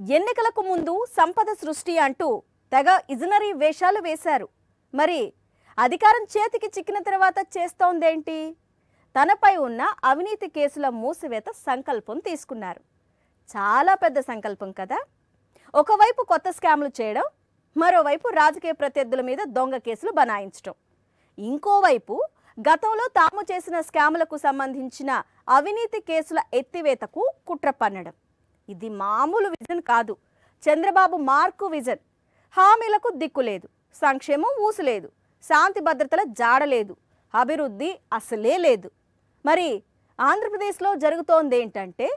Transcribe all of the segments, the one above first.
ఎన్నికలకు ముందు సంపద సృష్టి అంటూ తెగ ఇజనరీ వేషాలు వేశారు. మరి అధికారం చేతికి చిక్కిన తర్వాత చేస్తోందేంటి? తనపై ఉన్న అవినీతి కేసుల మూసివేత సంకల్పం తీసుకున్నారు. చాలా పెద్ద సంకల్పం కదా. ఒకవైపు కొత్త స్కామ్లు చేయడం, మరోవైపు రాజకీయ ప్రత్యర్థుల మీద దొంగ కేసులు బనాయించడం, ఇంకోవైపు గతంలో తాము చేసిన స్కాములకు సంబంధించిన అవినీతి కేసుల ఎత్తివేతకు కుట్ర పన్నడం. ఇది మామూలు విజన్ కాదు. Chandrababu mark vision. హామీలకు దిక్కులేదు, సంక్షేమం ఊసులేదు, శాంతి భద్రతల జాడలేదు, అభివృద్ధి అసలే లేదు. మరి ఆంధ్రప్రదేశ్లో జరుగుతోందేంటంటే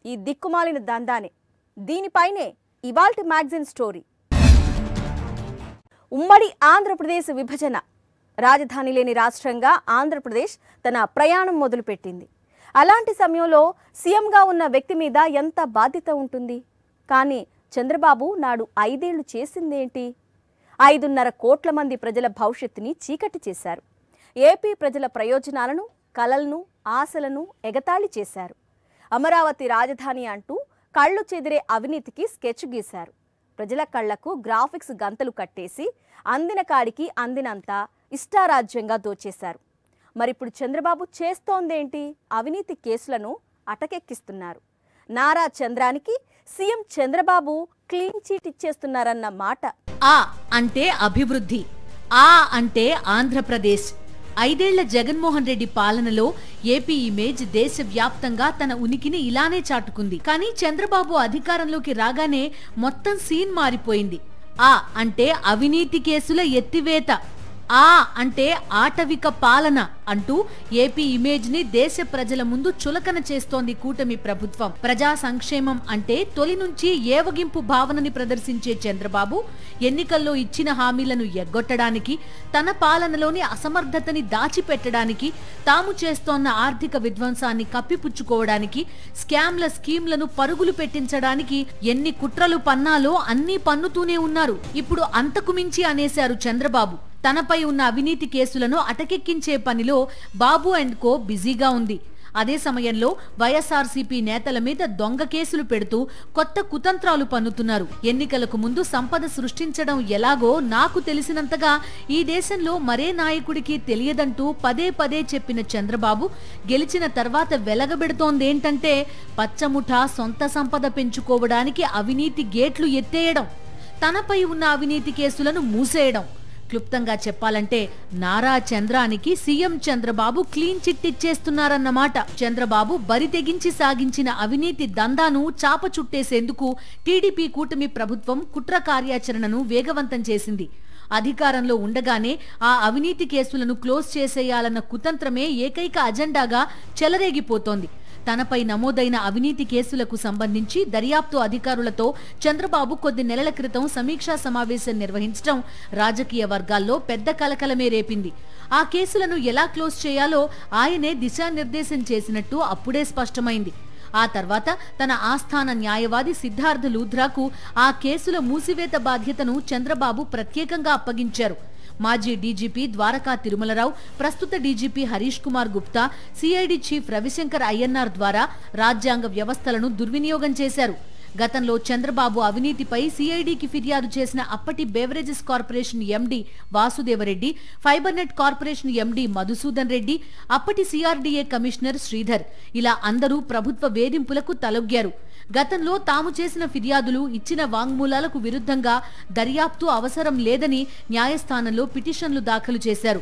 ఈ దిక్కుమాలిన దందానే. దీనిపైనే ఇవాల్టి మ్యాగజైన్ స్టోరీ. ఉమ్మడి ఆంధ్రప్రదేశ్ విభజన, రాజధాని లేని రాష్ట్రంగా ఆంధ్రప్రదేశ్ తన ప్రయాణం మొదలుపెట్టింది. అలాంటి సమయంలో సీఎంగా ఉన్న వ్యక్తి మీద ఎంత బాధ్యత ఉంటుంది? కానీ చంద్రబాబు నాడు 5 ఏళ్లు చేసిందేంటి? 5.5 కోట్ల మంది ప్రజల భవిష్యత్తుని చీకటి చేశారు. ఏపీ ప్రజల ప్రయోజనాలను, కలలను, ఆశలను ఎగతాళి చేశారు. అమరావతి రాజధాని అంటూ కళ్ళు చెదిరే అవినీతికి స్కెచ్ గీశారు. ప్రజల కళ్లకు గ్రాఫిక్స్ గంతలు కట్టేసి అందిన కాడికి అందినంత ఇష్టారాజ్యంగా దోచేశారు. మరిప్పుడు చంద్రబాబు చేస్తోందేంటి? అవినీతి కేసులను అటకెక్కిస్తున్నారు. నారా చంద్రానికి సీఎం చంద్రబాబు క్లీన్ చీట్ ఇచ్చేస్తున్నారన్న మాట. ఆ అంటే అభివృద్ధి, ఆ అంటే ఆంధ్రప్రదేశ్. 5 ఏళ్ల జగన్మోహన్ రెడ్డి పాలనలో ఏపీ ఇమేజ్ దేశవ్యాప్తంగా తన ఉనికిని ఇలానే చాటుకుంది. కానీ చంద్రబాబు అధికారంలోకి రాగానే మొత్తం సీన్ మారిపోయింది. ఆ అంటే అవినీతి కేసుల ఎత్తివేత, ఆ అంటే ఆటవిక పాలన అంటూ ఏపీ ఇమేజ్ ని దేశ ప్రజల ముందు చులకన చేస్తోంది కూటమి ప్రభుత్వం. ప్రజా సంక్షేమం అంటే తొలి నుంచి ఏవగింపు భావనని ప్రదర్శించే చంద్రబాబు ఎన్నికల్లో ఇచ్చిన హామీలను ఎగ్గొట్టడానికి, తన పాలనలోని అసమర్థతని దాచిపెట్టడానికి, తాము చేస్తోన్న ఆర్థిక విధ్వంసాన్ని కప్పిపుచ్చుకోవడానికి, స్కీమ్లను పరుగులు పెట్టించడానికి ఎన్ని కుట్రలు పన్నాలో అన్నీ పన్నుతూనే ఉన్నారు. ఇప్పుడు అంతకు మించి అనేశారు చంద్రబాబు. తనపై ఉన్న అవినీతి కేసులను అటకెక్కించే పనిలో బాబు అండ్ కో బిజీగా ఉంది. అదే సమయంలో వైఎస్ఆర్సీపీ నేతల మీద దొంగ కేసులు పెడుతూ కొత్త కుతంత్రాలు పన్నుతున్నారు. ఎన్నికలకు ముందు సంపద సృష్టించడం ఎలాగో నాకు తెలిసినంతగా ఈ దేశంలో మరే నాయకుడికి తెలియదంటూ పదే పదే చెప్పిన చంద్రబాబు గెలిచిన తర్వాత వెలగబెడుతోందేంటంటే పచ్చముఠా సొంత సంపద పెంచుకోవడానికి అవినీతి గేట్లు ఎత్తేయడం, తనపై ఉన్న అవినీతి కేసులను మూసేయడం. క్లుప్తంగా చెప్పాలంటే నారా చంద్రానికి సీఎం చంద్రబాబు క్లీన్ చిట్ ఇచ్చేస్తున్నారన్నమాట. చంద్రబాబు బరి తెగించి సాగించిన అవినీతి దందాను చాప చుట్టేసేందుకు టీడీపీ కూటమి ప్రభుత్వం కుట్ర కార్యాచరణను వేగవంతం చేసింది. అధికారంలో ఉండగానే ఆ అవినీతి కేసులను క్లోజ్ చేసేయాలన్న కుతంత్రమే ఏకైక అజెండాగా చెలరేగిపోతోంది. తనపై నమోదైన అవినీతి కేసులకు సంబంధించి దర్యాప్తు అధికారులతో చంద్రబాబు కొద్ది నెలల క్రితం సమీక్షా సమావేశం నిర్వహించడం రాజకీయ వర్గాల్లో పెద్ద కలకలమే రేపింది. ఆ కేసులను ఎలా క్లోజ్ చేయాలో ఆయనే దిశానిర్దేశం చేసినట్టు అప్పుడే స్పష్టమైంది. ఆ తర్వాత తన ఆస్థాన న్యాయవాది సిద్ధార్థ లూథ్రాకు ఆ కేసుల మూసివేత బాధ్యతను చంద్రబాబు ప్రత్యేకంగా అప్పగించారు. మాజీ డీజీపీ ద్వారకా తిరుమలరావు, ప్రస్తుత DGP Harish Kumar Gupta, CID chief Ravishankar Ayyannar ద్వారా రాజ్యాంగ వ్యవస్థలను దుర్వినియోగం చేశారు. గతంలో చంద్రబాబు అవినీతిపై సిఐడికి ఫిర్యాదు చేసిన అప్పటి beverages corporation MD Vasudeva Reddy, Fibernet corporation MD Madhusudan Reddy, అప్పటి సిఆర్డీఏ కమిషనర్ శ్రీధర్ ఇలా అందరూ ప్రభుత్వ వేధింపులకు తలొగ్గారు. గతంలో తాము చేసిన ఫిర్యాదులు, ఇచ్చిన వాంగ్మూలాలకు విరుద్ధంగా దర్యాప్తు అవసరం లేదని న్యాయస్థానంలో పిటిషన్లు దాఖలు చేశారు.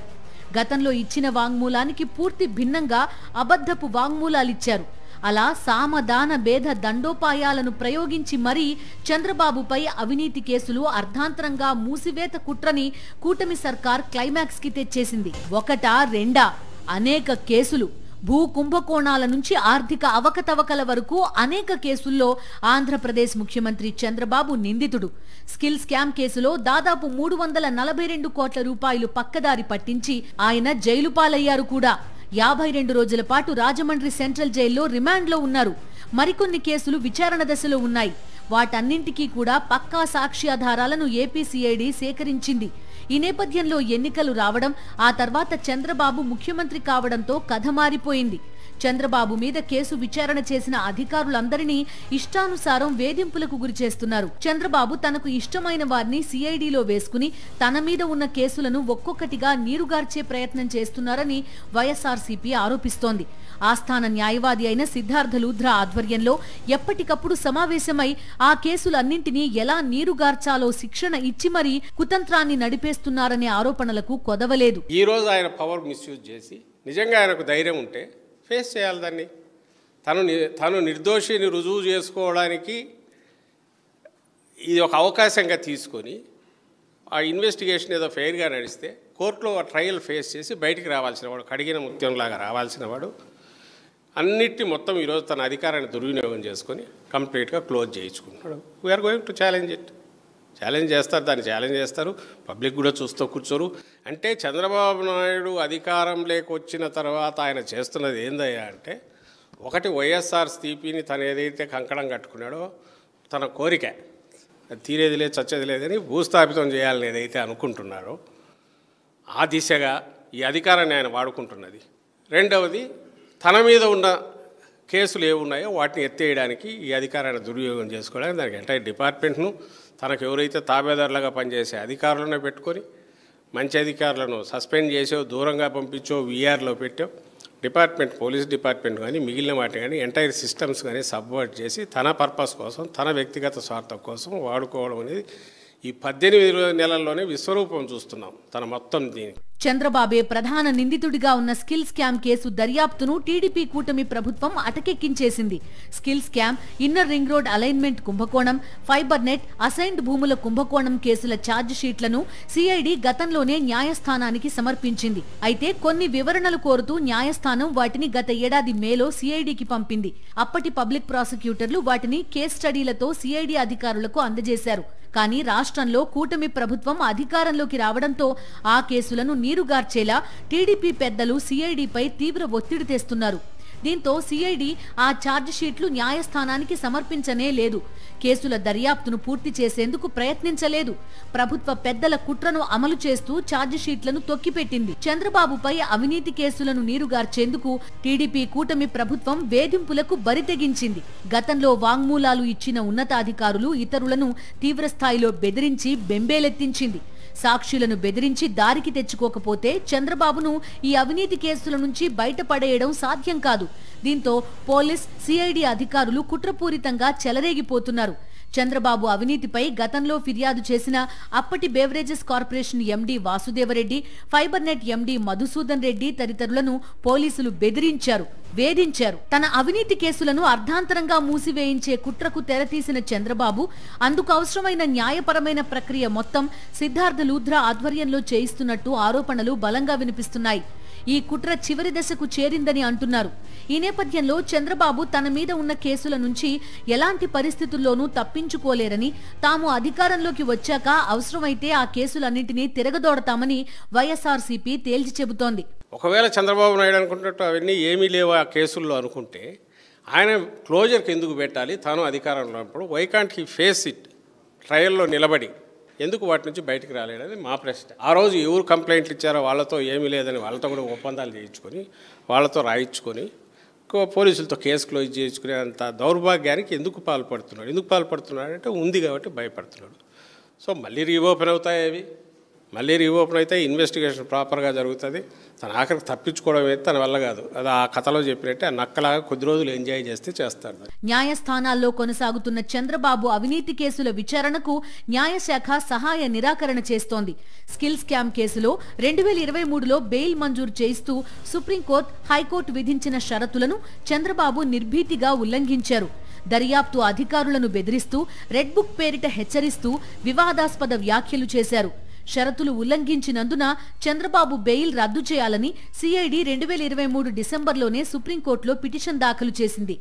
గతంలో ఇచ్చిన వాంగ్మూలానికి పూర్తి భిన్నంగా అబద్ధపు వాంగ్మూలాలిచ్చారు. అలా సామదాన భేద దండోపాయాలను ప్రయోగించి మరీ చంద్రబాబుపై అవినీతి కేసులు అర్ధాంతరంగా మూసివేత కుట్రని కూటమి సర్కార్ క్లైమాక్స్ కి తెచ్చేసింది. ఒకటా రెండా, అనేక కేసులు. భూ కుంభకోణాల నుంచి ఆర్థిక అవకతవకల వరకు అనేక కేసుల్లో ఆంధ్రప్రదేశ్ ముఖ్యమంత్రి చంద్రబాబు నిందితుడు. స్కిల్ స్కామ్ కేసులో దాదాపు 342 కోట్ల రూపాయలు పక్కదారి పట్టించి ఆయన జైలు పాలయ్యారు కూడా. 52 రోజుల పాటు రాజమండ్రి సెంట్రల్ జైల్లో రిమాండ్లో ఉన్నారు. మరికొన్ని కేసులు విచారణ దశలో ఉన్నాయి. వాటన్నింటికీ కూడా పక్కా సాక్ష్యాధారాలను ఏపీసీఐడి సేకరించింది. ఈ నేపథ్యంలో ఎన్నికలు రావడం, ఆ తర్వాత చంద్రబాబు ముఖ్యమంత్రి కావడంతో కథ మారిపోయింది. చంద్రబాబు మీద కేసు విచారణ చేసిన అధికారులందరినీ ఇష్టానుసారం వేధింపులకు గురి చేస్తున్నారు. చంద్రబాబు తనకు ఇష్టమైన వారిని సిఐడిలో వేసుకుని తన మీద ఉన్న కేసులను ఒక్కొక్కటిగా నీరుగార్చే ప్రయత్నం చేస్తున్నారని వైఎస్ఆర్సీపీ ఆరోపిస్తోంది. ఆస్థాన న్యాయవాది అయిన సిద్ధార్థ లూథ్రా ఆధ్వర్యంలో ఎప్పటికప్పుడు సమావేశమై ఆ కేసులన్నింటినీ ఎలా నీరుగార్చాలో శిక్షణ ఇచ్చి మరీ కుతంత్రాన్ని నడిపేస్తున్నారనే ఆరోపణలకు కొదవలేదు. ఈ రోజు ఆయన పవర్ మిస్యూజ్ చేసి నిజంగా ఆయనకు ధైర్యం ఉంటే ఫేస్ చేయాలి దాన్ని. తను నిర్దోషిని రుజువు చేసుకోవడానికి ఇది ఒక అవకాశంగా తీసుకొని ఆ ఇన్వెస్టిగేషన్ ఏదో ఫెయిర్గా నడిస్తే కోర్టులో ట్రయల్ ఫేస్ చేసి బయటికి రావాల్సిన వాడు, కడిగిన ముత్యంలాగా రావాల్సిన వాడు అన్నిటి మొత్తం ఈరోజు తన అధికారాన్ని దుర్వినియోగం చేసుకొని కంప్లీట్గా క్లోజ్ చేయించుకుంటున్నాడు. We're going to challenge it. Challenge చేస్తారు, దాన్ని ఛాలెంజ్ చేస్తారు, పబ్లిక్ కూడా చూస్తూ కూర్చోరు. అంటే చంద్రబాబు నాయుడు అధికారంలోకి వచ్చిన తర్వాత ఆయన చేస్తున్నది ఏందయ్యా అంటే, ఒకటి వైఎస్ఆర్సీపీని తను ఏదైతే కంకణం కట్టుకున్నాడో తన కోరిక అది తీరేది లేదు చచ్చేది లేదని భూస్థాపితం చేయాలని ఏదైతే అనుకుంటున్నారో ఆ దిశగా ఈ అధికారాన్ని ఆయన వాడుకుంటున్నది. రెండవది, తన మీద ఉన్న కేసులు ఏమున్నాయో వాటిని ఎత్తేయడానికి ఈ అధికారాన్ని దుర్వినియోగం చేసుకోవడానికి దానికి ఎంటైర్ డిపార్ట్మెంట్ను తనకు ఎవరైతే తాబేదారులుగా పనిచేసే అధికారులను పెట్టుకొని మంచి అధికారులను సస్పెండ్ చేసో దూరంగా పంపించో వీఆర్లో పెట్టో డిపార్ట్మెంట్, పోలీస్ డిపార్ట్మెంట్ కానీ మిగిలిన వాటిని కానీ ఎంటైర్ సిస్టమ్స్ కానీ సబ్వర్ట్ చేసి తన పర్పస్ కోసం, తన వ్యక్తిగత స్వార్థం కోసం వాడుకోవడం అనేది ఈ 18 నెలల్లోనే విశ్వరూపం చూస్తున్నాం తన మొత్తం దీనికి. చంద్రబాబే ప్రధాన నిందితుడిగా ఉన్న స్కిల్ స్కామ్ కేసు దర్యాప్తును టీడీపీ కూటమి ప్రభుత్వం అటకెక్కించేసింది. Skill scam, inner ring road alignment కుంభకోణం, ఫైబర్ నెట్, అసైన్డ్ భూముల కుంభకోణం కేసుల ఛార్జ్ షీట్లను సిఐడి గతంలోనే న్యాయస్థానానికి సమర్పించింది. అయితే కొన్ని వివరణలు కోరుతూ న్యాయస్థానం వాటిని గత ఏడాది మేలో సిఐడికి పంపింది. అప్పటి పబ్లిక్ ప్రాసిక్యూటర్లు వాటిని కేస్ స్టడీలతో సిఐడి అధికారులకు అందజేశారు. కానీ రాష్ట్రంలో కూటమి ప్రభుత్వం అధికారంలోకి రావడంతో ఆ కేసులను నీరుగార్చేలా టీడీపీ పెద్దలు సిఐడిపై తీవ్ర ఒత్తిడి తెస్తున్నారు. దీంతో సిఐడి ఆ ఛార్జ్ షీట్లు న్యాయస్థానానికి సమర్పించనే లేదు. కేసుల దర్యాప్తును పూర్తి చేసేందుకు ప్రయత్నించలేదు. ప్రభుత్వ పెద్దల కుట్రను అమలు చేస్తూ ఛార్జ్ షీట్లను తొక్కిపెట్టింది. చంద్రబాబుపై అవినీతి కేసులను నీరుగార్చేందుకు టీడీపీ కూటమి ప్రభుత్వం వేధింపులకు బరితెగించింది. గతంలో వాంగ్మూలాలు ఇచ్చిన ఉన్నతాధికారులు, ఇతరులను తీవ్రస్థాయిలో బెదిరించి బెంబేలెత్తించింది. సాక్షులను బెదిరించి దారికి తెచ్చుకోకపోతే చంద్రబాబును ఈ అవినీతి కేసుల నుంచి బయటపడేయడం సాధ్యం కాదు. దీంతో పోలీస్, సిఐడి అధికారులు కుట్రపూరితంగా చెలరేగిపోతున్నారు. చంద్రబాబు అవినీతిపై గతంలో ఫిర్యాదు చేసిన అప్పటి beverages corporation MD Vasudevareddy, fibre net MD Madhusudan Reddy తదితరులను పోలీసులు బెదిరించారు, వేధించారు. తన అవినీతి కేసులను అర్ధాంతరంగా మూసివేయించే కుట్రకు తెరతీసిన చంద్రబాబు అందుకు అవసరమైన న్యాయపరమైన ప్రక్రియ మొత్తం సిద్ధార్థ లూథ్రా ఆధ్వర్యంలో చేయిస్తున్నట్టు ఆరోపణలు బలంగా వినిపిస్తున్నాయి. ఈ కుట్ర చివరి దశకు చేరిందని అంటున్నారు. ఈ నేపథ్యంలో చంద్రబాబు తన మీద ఉన్న కేసుల నుంచి ఎలాంటి పరిస్థితుల్లోనూ తప్పించుకోలేరని, తాము అధికారంలోకి వచ్చాక అవసరమైతే ఆ కేసులన్నింటినీ తిరగదోడతామని వైఎస్ఆర్సీపీ తేల్చి చెబుతోంది. ఒకవేళ చంద్రబాబు నాయుడు అనుకుంటున్నట్టు అవన్నీ ఏమీ లేవు ఆ కేసుల్లో అనుకుంటే ఆయన క్లోజర్కి ఎందుకు పెట్టాలి? తాను అధికారంలో ఉన్నప్పుడు why can't he face it? ట్రయల్లో నిలబడి ఎందుకు వాటి నుంచి బయటకు రాలేడని మా ప్రశ్న. ఆ రోజు ఎవరు కంప్లైంట్లు ఇచ్చారో వాళ్ళతో ఏమీ లేదని వాళ్ళతో కూడా ఒప్పందాలు చేయించుకొని, వాళ్ళతో రాయించుకొని, పోలీసులతో కేసు క్లోజ్ చేయించుకునే అంత దౌర్భాగ్యానికి ఎందుకు పాల్పడుతున్నాడు అంటే ఉంది కాబట్టి భయపడుతున్నాడు. సో మళ్ళీ రీఓపెన్ అవుతాయి అవి, మళ్ళీ రీఓపెన్ అయితే ఇన్వెస్టిగేషన్ ప్రాపర్గా జరుగుతుంది. తన ఆఖరికి తప్పించుకోవడం అయితే తన వల్ల కాదు. అది ఆ కథలో చెప్పినట్టే ఆ నక్కలాగా కొద్ది రోజులు ఎంజాయ్ చేస్తే చేస్తాడు. న్యాయస్థానాల్లో కొనసాగుతున్న చంద్రబాబు అవినీతి కేసుల విచారణకు న్యాయశాఖ సహాయ నిరాకరణ చేస్తోంది. స్కిల్ స్కామ్ కేసులో 2023లో బెయిల్ మంజూరు చేయిస్తూ సుప్రీంకోర్టు, హైకోర్టు విధించిన షరతులను చంద్రబాబు నిర్భీతిగా ఉల్లంఘించారు. దర్యాప్తు అధికారులను బెదిరిస్తూ, రెడ్ బుక్ పేరిట హెచ్చరిస్తూ వివాదాస్పద వ్యాఖ్యలు చేశారు. షరతులు ఉల్లంఘించినందున చంద్రబాబు బెయిల్ రద్దు చేయాలని సిఐడి 2023 డిసెంబర్లోనే సుప్రీంకోర్టులో పిటిషన్ దాఖలు చేసింది.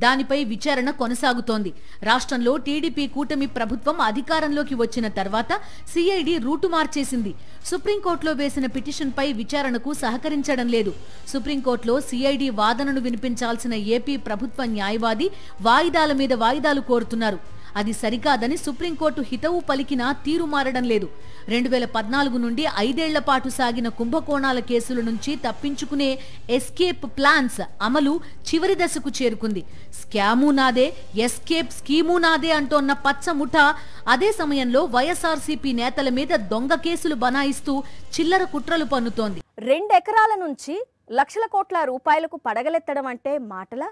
దానిపై విచారణ కొనసాగుతోంది. రాష్ట్రంలో టీడీపీ కూటమి ప్రభుత్వం అధికారంలోకి వచ్చిన తర్వాత సిఐడి రూటు మార్చేసింది. సుప్రీంకోర్టులో వేసిన పిటిషన్పై విచారణకు సహకరించడం లేదు. సుప్రీంకోర్టులో సిఐడి వాదనను వినిపించాల్సిన ఏపీ ప్రభుత్వ న్యాయవాది వాయిదాల మీద వాయిదాలు కోరుతున్నారు. అది సరికాదని సుప్రీంకోర్టు హితవు పలికినా తీరు మారడం లేదు. 2014 నుండి 5 ఏళ్ల పాటు సాగిన కుంభకోణాల కేసుల నుంచి తప్పించుకునే ఎస్కేప్ ప్లాన్స్ అమలు చివరి దశకు చేరుకుంది. స్కాము నాదే, ఎస్కేప్ స్కీము నాదే అంటోన్న పచ్చ ముఠా అదే సమయంలో వైఎస్ఆర్సీపీ నేతల మీద దొంగ కేసులు బనాయిస్తూ చిల్లర కుట్రలు పన్నుతోంది. 2 ఎకరాల నుంచి లక్షల కోట్ల రూపాయలకు పడగలెత్తడం అంటే మాటలా?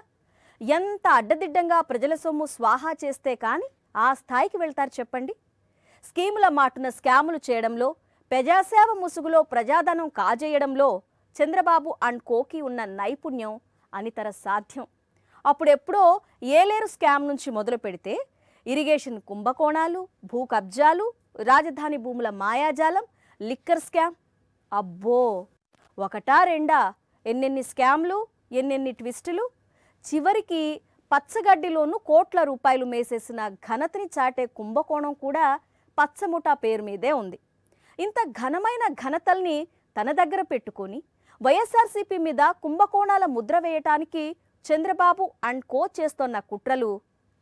ఎంత అడ్డదిడ్డంగా ప్రజల సొమ్ము స్వాహా చేస్తే కానీ ఆ స్థాయికి వెళ్తారు చెప్పండి. స్కీముల మాటున స్కాములు చేయడంలో, ప్రజాసేవ ముసుగులో ప్రజాధనం కాజేయడంలో చంద్రబాబు అండ్ కోకి ఉన్న నైపుణ్యం అనితర సాధ్యం. అప్పుడెప్పుడో ఏలేరు స్కామ్ నుంచి మొదలు పెడితే ఇరిగేషన్ కుంభకోణాలు, భూ కబ్జాలు, రాజధాని భూముల మాయాజాలం, లిక్కర్ స్కామ్, అబ్బో ఒకటా రెండా ఎన్నెన్ని స్కామ్లు, ఎన్నెన్ని ట్విస్టులు. చివరికి పచ్చగడ్డిలోనూ కోట్ల రూపాయలు మేసేసిన ఘనతని చాటే కుంభకోణం కూడా పచ్చముఠా పేరు మీదే ఉంది. ఇంత ఘనమైన ఘనతల్ని తన దగ్గర పెట్టుకొని వైఎస్ఆర్సీపీ మీద కుంభకోణాల ముద్ర వేయటానికి చంద్రబాబు అండ్ కో చేస్తోన్న కుట్రలు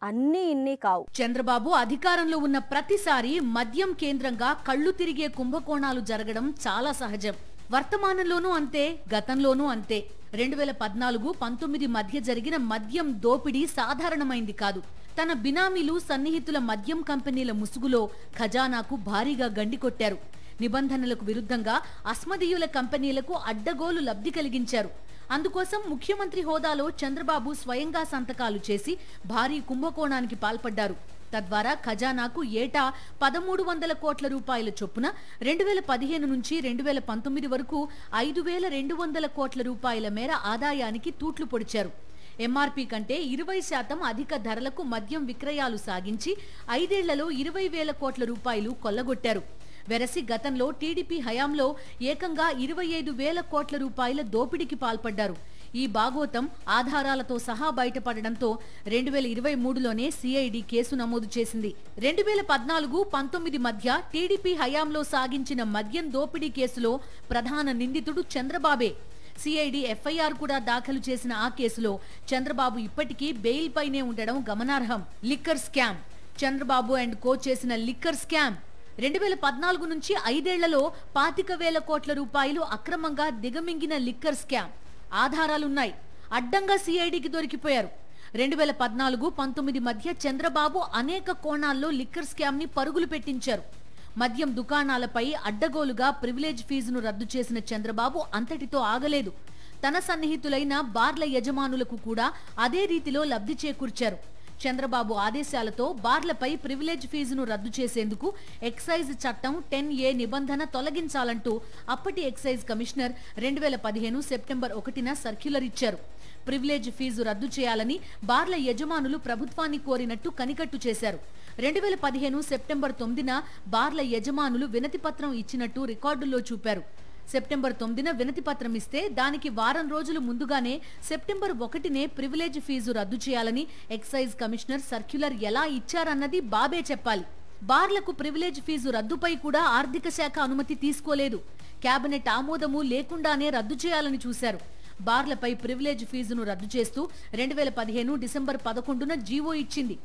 అన్నీ ఇన్ని కావు. చంద్రబాబు అధికారంలో ఉన్న ప్రతిసారి మద్యం కేంద్రంగా కళ్ళు తిరిగే కుంభకోణాలు జరగడం చాలా సహజం. వర్తమానంలోనూ అంతే, గతంలోనూ అంతే. 2014-19 మధ్య జరిగిన మద్యం దోపిడీ సాధారణమైంది కాదు. తన బినామీలు, సన్నిహితుల మద్యం కంపెనీల ముసుగులో ఖజానాకు భారీగా గండికొట్టారు. నిబంధనలకు విరుద్ధంగా అస్మదీయుల కంపెనీలకు అడ్డగోలు లబ్ధి కలిగించారు. అందుకోసం ముఖ్యమంత్రి హోదాలో చంద్రబాబు స్వయంగా సంతకాలు చేసి భారీ కుంభకోణానికి పాల్పడ్డారు. తద్వారా ఖజానాకు ఏటా 1300 కోట్ల రూపాయల చొప్పున 2015 నుంచి 2019 వరకు 5200 కోట్ల రూపాయల మేర ఆదాయానికి తూట్లు పొడిచారు. ఎంఆర్పీ కంటే 20% అధిక ధరలకు మద్యం విక్రయాలు సాగించి 5 ఏళ్లలో 20,000 కోట్ల రూపాయలు కొల్లగొట్టారు. వెరసి గతంలో టీడీపీ హయాంలో ఏకంగా 25,000 కోట్ల రూపాయల దోపిడీకి పాల్పడ్డారు. ఈ భాగోతం ఆధారాలతో సహా బయటపడడంతో 2023లోనే సిఐడి కేసు నమోదు చేసింది. 2014-19 మధ్య టీడీపీ హయాంలో సాగించిన మద్యం దోపిడీ కేసులో ప్రధాన నిందితుడు చంద్రబాబే. సిఐడి ఎఫ్ఐఆర్ కూడా దాఖలు చేసిన ఆ కేసులో చంద్రబాబు ఇప్పటికీ బెయిల్ పైనే ఉండడం గమనార్హం. Liquor scam. Chandrababu and co చేసిన లిక్కర్ స్కామ్ 2014 నుంచి 5 ఏళ్లలో 25,000 కోట్ల రూపాయలు అక్రమంగా దిగమింగిన లిక్కర్ స్కామ్. ఆధారాలున్నాయి. అడ్డంగా సిఐడికి దొరికిపోయారు. 2014-19 మధ్య చంద్రబాబు అనేక కోణాల్లో లిక్కర్ స్కామ్ ని పరుగులు పెట్టించారు. మద్యం దుకాణాలపై అడ్డగోలుగా ప్రివిలేజ్ ఫీజును రద్దు చేసిన చంద్రబాబు అంతటితో ఆగలేదు. తన సన్నిహితులైన బార్ల యజమానులకు కూడా అదే రీతిలో లబ్ధి చేకూర్చారు. చంద్రబాబు ఆదేశాలతో బార్లపై ప్రివిలేజ్ ఫీజును రద్దు చేసేందుకు ఎక్సైజ్ చట్టం 10A నిబంధన తొలగించాలంటూ అప్పటి ఎక్సైజ్ కమిషనర్ 2015 సెప్టెంబర్ 1న సర్క్యులర్ ఇచ్చారు. ప్రివిలేజ్ ఫీజు రద్దు చేయాలని బార్ల యజమానులు ప్రభుత్వాన్ని కోరినట్టు కనికట్టు చేశారు. 2015 సెప్టెంబర్ 9న బార్ల యజమానులు వినతిపత్రం ఇచ్చినట్టు రికార్డుల్లో చూపారు. సెప్టెంబర్ 9న వినతి పత్రం ఇస్తే దానికి వారం రోజులు ముందుగానే సెప్టెంబర్ 1నే ప్రివిలేజ్ ఫీజు రద్దు చేయాలని ఎక్సైజ్ కమిషనర్ సర్క్యులర్ ఎలా ఇచ్చారన్నది బాబే చెప్పాలి. బార్లకు ప్రివిలేజ్ ఫీజు రద్దుపై కూడా ఆర్థిక శాఖ అనుమతి తీసుకోలేదు. కేబినెట్ ఆమోదము లేకుండానే రద్దు చేయాలని చూశారు. బార్లపై ప్రివిలేజ్ ఫీజును రద్దు చేస్తూ 2015 డిసెంబర్ 11న జీవో ఇచ్చింది.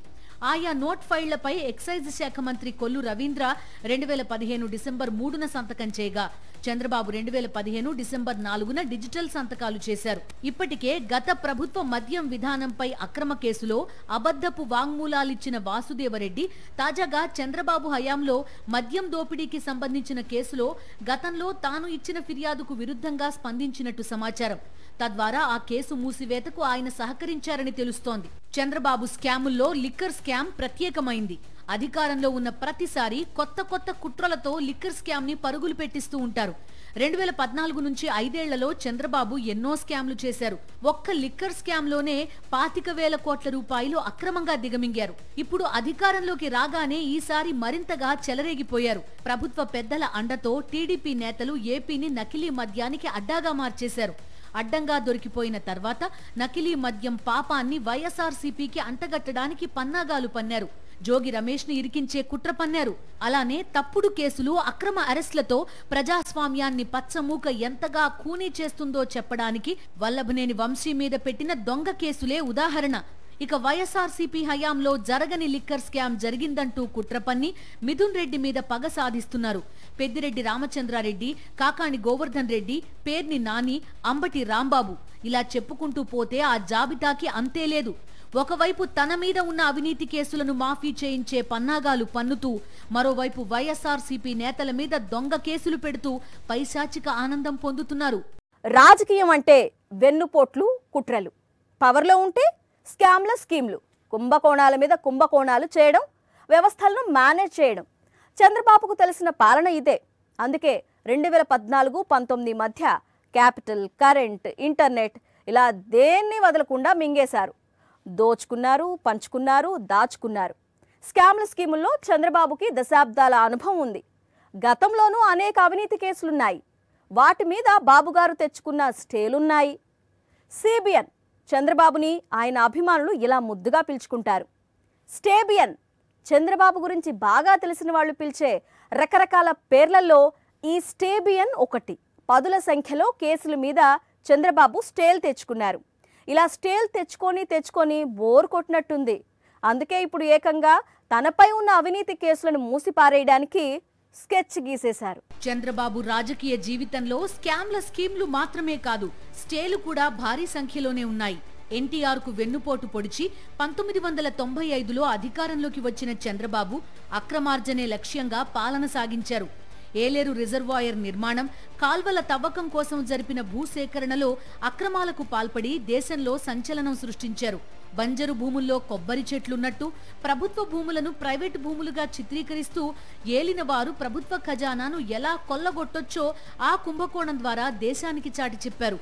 ఆయా నోట్ ఫైళ్లపై ఎక్సైజ్ శాఖ మంత్రి కొల్లు రవీంద్ర 2015 డిసెంబర్ 3న సంతకం చేయగా చంద్రబాబు 2015 డిసెంబర్ 4న డిజిటల్ సంతకాలు చేశారు. ఇప్పటికే గత ప్రభుత్వ మద్యం విధానంపై అక్రమ కేసులో అబద్ధపు వాంగ్మూలాలిచ్చిన వాసుదేవరెడ్డి తాజాగా చంద్రబాబు హయాంలో మద్యం దోపిడీకి సంబంధించిన కేసులో గతంలో తాను ఇచ్చిన ఫిర్యాదుకు విరుద్ధంగా స్పందించినట్టు సమాచారం. తద్వారా ఆ కేసు మూసివేతకు ఆయన సహకరించారని తెలుస్తోంది. చంద్రబాబు స్కాముల్లో లిక్కర్ స్కామ్ ప్రత్యేకమైంది. అధికారంలో ఉన్న ప్రతిసారి కొత్త కొత్త కుట్రలతో లిక్కర్ స్కామ్ ని పరుగులు పెట్టిస్తూ ఉంటారు. 2014 నుంచి 5 ఏళ్లలో చంద్రబాబు ఎన్నో స్కామ్లు చేశారు. ఒక్క లిక్కర్ స్కామ్ లోనే 25,000 కోట్ల రూపాయలు అక్రమంగా దిగమింగారు. ఇప్పుడు అధికారంలోకి రాగానే ఈసారి మరింతగా చెలరేగిపోయారు. ప్రభుత్వ పెద్దల అండతో టీడీపీ నేతలు ఏపీని నకిలీ మద్యానికి అడ్డాగా మార్చేశారు. అడ్డంగా దొరికిపోయిన తర్వాత నకిలీ మద్యం పాపాన్ని వైఎస్ఆర్సీపీకి అంటగట్టడానికి పన్నాగాలు పన్నారు. జోగి రమేష్ ని ఇరికించే కుట్ర పన్నారు. అలానే తప్పుడు కేసులు, అక్రమ అరెస్టులతో ప్రజాస్వామ్యాన్ని పచ్చమూక ఎంతగా ఖూనీ చేస్తుందో చెప్పడానికి వల్లభనేని వంశీ మీద పెట్టిన దొంగ కేసులే ఉదాహరణ. ఇక వైఎస్ఆర్సీపీ హయాంలో జరగని లిక్కర్ స్కామ్ జరిగిందంటూ కుట్ర పన్ని మిథున్ రెడ్డి మీద పగ సాధిస్తున్నారు. పెద్దిరెడ్డి రామచంద్రారెడ్డి, కాకాణి గోవర్ధన్ రెడ్డి, పేర్ని నాని, అంబటి రాంబాబు ఇలా చెప్పుకుంటూ పోతే ఆ జాబితాకి అంతే లేదు. ఒకవైపు తన మీద ఉన్న అవినీతి కేసులను మాఫీ చేయించే పన్నాగాలు పన్నుతూ, మరోవైపు వైఎస్ఆర్సీపీ నేతల మీద దొంగ కేసులు పెడుతూ పైశాచిక ఆనందం పొందుతున్నారు. రాజకీయం అంటే వెన్నుపోట్లు, కుట్రలు, పవర్లో ఉంటే స్కామ్ల స్కీమ్లు, కుంభకోణాల మీద కుంభకోణాలు చేయడం, వ్యవస్థలను మేనేజ్ చేయడం. చంద్రబాబుకు తెలిసిన పాలన ఇదే. అందుకే 2014-19 మధ్య క్యాపిటల్, కరెంట్, ఇంటర్నెట్ ఇలా దేన్ని వదలకుండా మింగేశారు. దోచుకున్నారు, పంచుకున్నారు, దాచుకున్నారు. స్కామ్ల స్కీముల్లో చంద్రబాబుకి దశాబ్దాల అనుభవం ఉంది. గతంలోనూ అనేక అవినీతి కేసులున్నాయి. వాటి మీద బాబుగారు తెచ్చుకున్న స్టేలున్నాయి. సిబిఎన్, చంద్రబాబుని ఆయన అభిమానులు ఇలా ముద్దుగా పిలుచుకుంటారు. స్టేబియన్, చంద్రబాబు గురించి బాగా తెలిసిన వాళ్ళు పిలిచే రకరకాల పేర్లలో ఈ స్టేబియన్ ఒకటి. పదుల సంఖ్యలో కేసుల మీద చంద్రబాబు స్టేలు తెచ్చుకున్నారు. ఇలా స్టేల్ తెచ్చుకొని బోర్ కొట్టినట్టుంది. అందుకే ఇప్పుడు ఏకంగా తనపై ఉన్న అవినీతి కేసులను మూసిపారేయడానికి స్కెచ్ గీసేశారు. చంద్రబాబు రాజకీయ జీవితంలో స్కామ్ల స్కీమ్లు మాత్రమే కాదు, స్టేలు కూడా భారీ సంఖ్యలోనే ఉన్నాయి. ఎన్టీఆర్ కు వెన్నుపోటు పొడిచి 1995లో అధికారంలోకి వచ్చిన చంద్రబాబు అక్రమార్జనే లక్ష్యంగా పాలన సాగించారు. ఏలేరు రిజర్వాయర్ నిర్మాణం, కాల్వల తవ్వకం కోసం జరిపిన భూసేకరణలో అక్రమాలకు పాల్పడి దేశంలో సంచలనం సృష్టించారు. బంజరు భూముల్లో కొబ్బరి చెట్లున్నట్టు ప్రభుత్వ భూములను ప్రైవేటు భూములుగా చిత్రీకరిస్తూ ఏలినవారు ప్రభుత్వ ఖజానాను ఎలా కొల్లగొట్టొచ్చో ఆ కుంభకోణం ద్వారా దేశానికి చాటి చెప్పారు.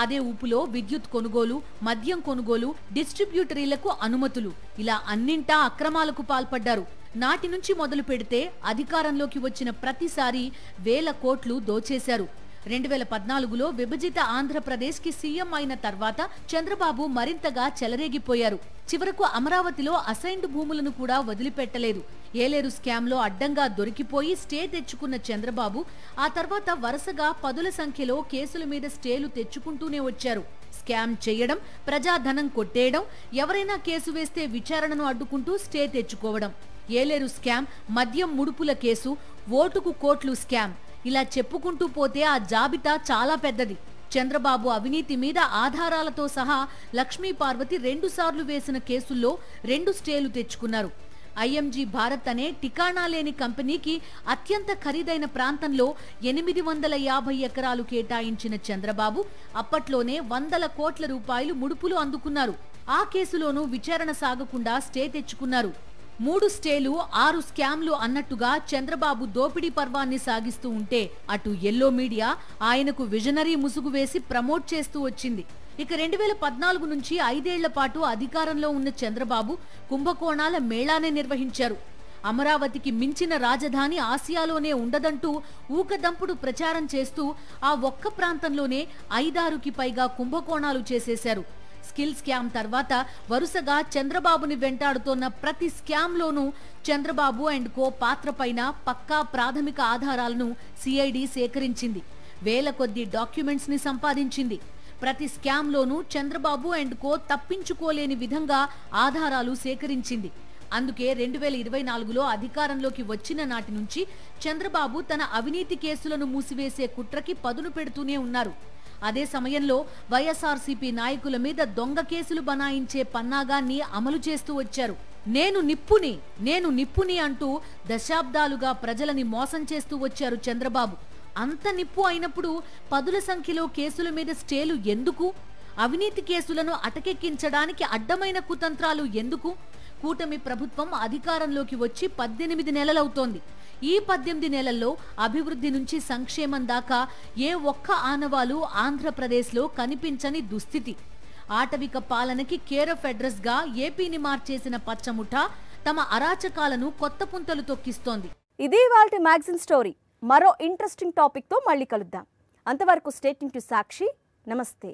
అదే ఊపులో విద్యుత్ కొనుగోలు, మద్యం కొనుగోలు, డిస్ట్రిబ్యూటరీలకు అనుమతులు ఇలా అన్నింటా అక్రమాలకు పాల్పడ్డారు. నాటి నుంచి మొదలు పెడితే అధికారంలోకి వచ్చిన ప్రతిసారి వేల కోట్లు దోచేశారు. 2014లో విభజిత ఆంధ్రప్రదేశ్ కి సీఎం అయిన తర్వాత చంద్రబాబు మరింతగా చెలరేగిపోయారు. చివరకు అమరావతిలో అసైన్డ్ భూములను కూడా వదిలిపెట్టలేదు. ఏలేరు స్కామ్ లో అడ్డంగా దొరికిపోయి స్టే తెచ్చుకున్న చంద్రబాబు ఆ తర్వాత వరుసగా పదుల సంఖ్యలో కేసుల మీద స్టేలు తెచ్చుకుంటూనే వచ్చారు. స్కామ్ చేయడం, ప్రజాధనం కొట్టేయడం, ఎవరైనా కేసు వేస్తే విచారణను అడ్డుకుంటూ స్టే తెచ్చుకోవడం. ఏలేరు స్కామ్, మద్యం ముడుపుల కేసు, ఓటుకు కోట్లు స్కామ్ ఇలా చెప్పుకుంటూ పోతే ఆ జాబితా చాలా పెద్దది. చంద్రబాబు అవినీతి మీద ఆధారాలతో సహా లక్ష్మీ పార్వతి 2 సార్లు వేసిన కేసుల్లో 2 స్టేలు తెచ్చుకున్నారు. ఐఎంజీ భారత్ అనే టికాణా లేని కంపెనీకి అత్యంత ఖరీదైన ప్రాంతంలో 850 ఎకరాలు కేటాయించిన చంద్రబాబు అప్పట్లోనే 100 కోట్ల రూపాయలు ముడుపులు అందుకున్నారు. ఆ కేసులోనూ విచారణ సాగకుండా స్టే తెచ్చుకున్నారు. 3 స్టేలు, 6 స్కామ్లు అన్నట్టుగా చంద్రబాబు దోపిడీ పర్వాన్ని సాగిస్తూ ఉంటే అటు ఎల్లో మీడియా ఆయనకు విజనరీ ముసుగు వేసి ప్రమోట్ చేస్తూ వచ్చింది. ఇక 2014 నుంచి 5 ఏళ్ల పాటు అధికారంలో ఉన్న చంద్రబాబు కుంభకోణాల మేళానే నిర్వహించారు. అమరావతికి మించిన రాజధాని ఆసియాలోనే ఉండదంటూ ఊకదంపుడు ప్రచారం చేస్తూ ఆ ఒక్క ప్రాంతంలోనే 5-6కి పైగా కుంభకోణాలు చేసేశారు. స్కిల్ స్కామ్ తర్వాత వరుసగా చంద్రబాబుని వెంటాడుతోన్న ప్రతి స్కామ్లోనూ చంద్రబాబు అండ్ కో పాత్రపైన పక్కా ప్రాథమిక ఆధారాలను సిఐడి సేకరించింది. వేల కొద్ది డాక్యుమెంట్స్ ని సంపాదించింది. ప్రతి స్కామ్లోనూ చంద్రబాబు అండ్ కో తప్పించుకోలేని విధంగా ఆధారాలు సేకరించింది. అందుకే 2024లో అధికారంలోకి వచ్చిన నాటి నుంచి చంద్రబాబు తన అవినీతి కేసులను మూసివేసే కుట్రకి పదును పెడుతూనే ఉన్నారు. అదే సమయంలో వైఎస్ఆర్సీపీ నాయకుల మీద దొంగ కేసులు బనాయించే పన్నాగాన్ని అమలు చేస్తూ వచ్చారు. నేను నిప్పుని అంటూ దశాబ్దాలుగా ప్రజలని మోసం చేస్తూ వచ్చారు చంద్రబాబు. అంత నిప్పు అయినప్పుడు పదుల సంఖ్యలో కేసుల మీద స్టేలు ఎందుకు? అవినీతి కేసులను అటకెక్కించడానికి అడ్డమైన కుతంత్రాలు ఎందుకు? కూటమి ప్రభుత్వం అధికారంలోకి వచ్చి 18 నెలలవుతోంది. ఈ 18 నెలల్లో అభివృద్ధి నుంచి సంక్షేమం దాకా ఏ ఒక్క ఆనవాలు ఆంధ్రప్రదేశ్లో కనిపించని దుస్థితి. ఆటవిక పాలనకి కేర్ ఆఫ్ అడ్రస్ గా ఏపీని మార్చేసిన పచ్చముఠ తమ అరాచకాలను కొత్త పుంతలు తొక్కిస్తోంది. ఇది ఇవాల్టి మ్యాగజైన్ స్టోరీ. మరో ఇంట్రెస్టింగ్ టాపిక్ తో మళ్ళీ కలుద్దాం. అంతవరకు స్టే ట్యూన్డ్ టు సాక్షి. నమస్తే.